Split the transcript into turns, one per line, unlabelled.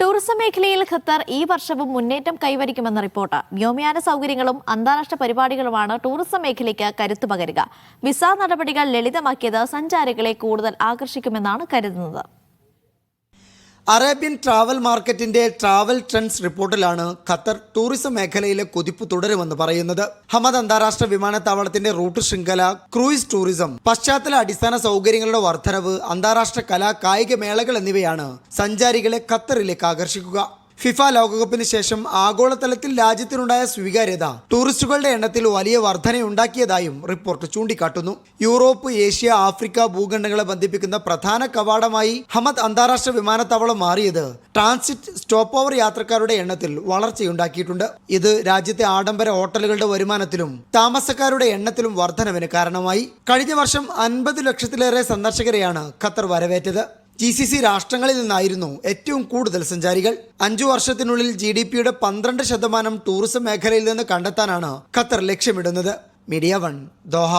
Tourism മേഖലയിൽ Qatar ഈ വർഷവും മുന്നേറ്റം കൈവരിക്കുമെന്ന റിപ്പോർട്ട്. വ്യോമയാന സൗകര്യങ്ങളും അന്താരാഷ്ട്ര പരിപാടികളുമാണ് ടൂറിസം മേഖലയ്ക്ക് കരുത്തു പകരുക. വിസ നടപടികൾ ലളിതമാക്കിയത് സഞ്ചാരികളെ കൂടുതൽ ആകർഷിക്കുമെന്നാണ് കരുതുന്നത്.
അറേബ്യൻ ട്രാവൽ മാർക്കറ്റിന്റെ ട്രാവൽ ട്രെൻഡ്സ് റിപ്പോർട്ടിലാണ് ഖത്തർ ടൂറിസം മേഖലയിലെ കുതിപ്പ് തുടരുമെന്ന് പറയുന്നത്. ഹമദ് അന്താരാഷ്ട്ര വിമാനത്താവളത്തിന്റെ റൂട്ട് ശൃംഖല, ക്രൂയിസ് ടൂറിസം, പശ്ചാത്തല അടിസ്ഥാന സൗകര്യങ്ങളുടെ വർധനവ്, അന്താരാഷ്ട്ര കായിക മേളകൾ എന്നിവയാണ് സഞ്ചാരികളെ ഖത്തറിലേക്ക് ആകർഷിക്കുക. ഫിഫ ലോകകപ്പിന് ശേഷം ആഗോളതലത്തിൽ രാജ്യത്തിനുണ്ടായ സ്വീകാര്യത ടൂറിസ്റ്റുകളുടെ എണ്ണത്തിൽ വലിയ വർധനയുണ്ടാക്കിയതായും റിപ്പോർട്ട് ചൂണ്ടിക്കാട്ടുന്നു. യൂറോപ്പ്, ഏഷ്യ, ആഫ്രിക്ക ഭൂഖണ്ഡങ്ങളെ ബന്ധിപ്പിക്കുന്ന പ്രധാന കവാടമായി ഹമദ് അന്താരാഷ്ട്ര വിമാനത്താവളം മാറിയത് ട്രാൻസിറ്റ് സ്റ്റോപ്പ് ഓവർ യാത്രക്കാരുടെ എണ്ണത്തിൽ വളർച്ചയുണ്ടാക്കിയിട്ടുണ്ട്. ഇത് രാജ്യത്തെ ആഡംബര ഹോട്ടലുകളുടെ വരുമാനത്തിലും താമസക്കാരുടെ എണ്ണത്തിലും വർധനവിന് കാരണമായി. കഴിഞ്ഞ വർഷം 50 ലക്ഷത്തിലേറെ സന്ദർശകരെയാണ് ഖത്തർ വരവേറ്റത്. GCC രാഷ്ട്രങ്ങളിൽ നിന്നായിരുന്നു ഏറ്റവും കൂടുതൽ സഞ്ചാരികൾ. 5 വർഷത്തിനുള്ളിൽ GDPയുടെ 12% ടൂറിസം മേഖലയിൽ നിന്ന് കണ്ടെത്താനാണ് ഖത്തർ ലക്ഷ്യമിടുന്നത്. Media 1, Doha.